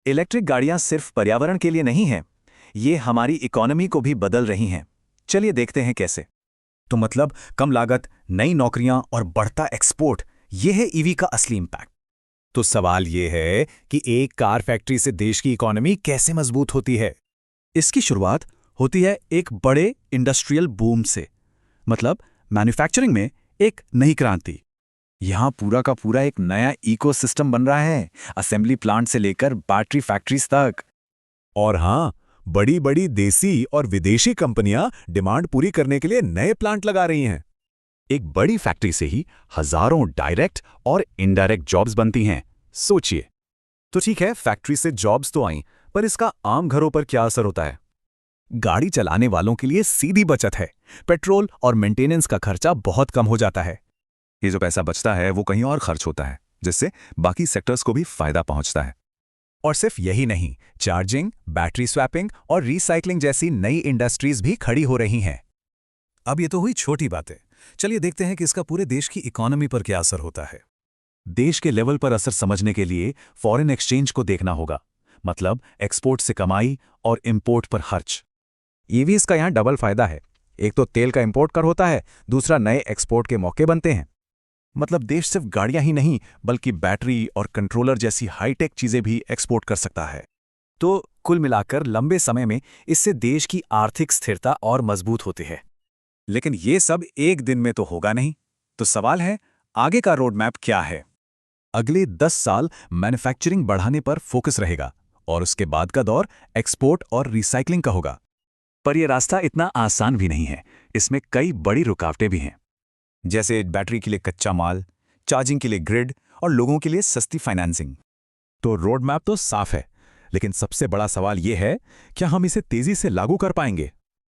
Electric गाड़ियां सिर्फ पर्यावरण के लिए नहीं हैं, ये हमारी इकोनॉमी को भी बदल रही हैं। चलिए देखते हैं कैसे। तो मतलब कम लागत, नई नौकरियां और बढ़ता एक्सपोर्ट, ये है ईवी का असली इम्पैक्ट। तो सवाल ये है कि एक कार फैक्ट्री से देश की इकोनॉमी कैसे मजबूत होती है। इसकी शुरुआत होती है एक बड़े इंडस्ट्रियल बूम से, मतलब मैन्युफैक्चरिंग में एक नई क्रांति। यहाँ पूरा का पूरा एक नया इकोसिस्टम बन रहा है, असेंबली प्लांट से लेकर बैटरी फैक्ट्रीज तक। और हाँ, बड़ी बड़ी देसी और विदेशी कंपनियां डिमांड पूरी करने के लिए नए प्लांट लगा रही हैं। एक बड़ी फैक्ट्री से ही हजारों डायरेक्ट और इनडायरेक्ट जॉब्स बनती हैं। सोचिए। तो ठीक है, फैक्ट्री से जॉब्स तो आई, पर इसका आम घरों पर क्या असर होता है? गाड़ी चलाने वालों के लिए सीधी बचत है। पेट्रोल और मेंटेनेंस का खर्चा बहुत कम हो जाता है। ये जो पैसा बचता है वो कहीं और खर्च होता है, जिससे बाकी सेक्टर्स को भी फायदा पहुंचता है। और सिर्फ यही नहीं, चार्जिंग, बैटरी स्वैपिंग और रिसाइकलिंग जैसी नई इंडस्ट्रीज भी खड़ी हो रही हैं। अब ये तो हुई छोटी बातें। चलिए देखते हैं कि इसका पूरे देश की इकोनॉमी पर क्या असर होता है। देश के लेवल पर असर समझने के लिए फॉरेन एक्सचेंज को देखना होगा, मतलब एक्सपोर्ट से कमाई और इंपोर्ट पर खर्च। ईवीज का यहाँ डबल फायदा है। एक तो तेल का इंपोर्ट कर होता है, दूसरा नए एक्सपोर्ट के मौके बनते हैं। मतलब देश सिर्फ गाड़ियां ही नहीं, बल्कि बैटरी और कंट्रोलर जैसी हाईटेक चीजें भी एक्सपोर्ट कर सकता है। तो कुल मिलाकर लंबे समय में इससे देश की आर्थिक स्थिरता और मजबूत होती है। लेकिन ये सब एक दिन में तो होगा नहीं। तो सवाल है, आगे का रोड मैप क्या है? अगले 10 साल मैन्युफैक्चरिंग बढ़ाने पर फोकस रहेगा और उसके बाद का दौर एक्सपोर्ट और रिसाइकलिंग का होगा। पर यह रास्ता इतना आसान भी नहीं है। इसमें कई बड़ी रुकावटें भी हैं, जैसे बैटरी के लिए कच्चा माल, चार्जिंग के लिए ग्रिड और लोगों के लिए सस्ती फाइनेंसिंग। तो रोड मैप तो साफ है, लेकिन सबसे बड़ा सवाल यह है, क्या हम इसे तेजी से लागू कर पाएंगे?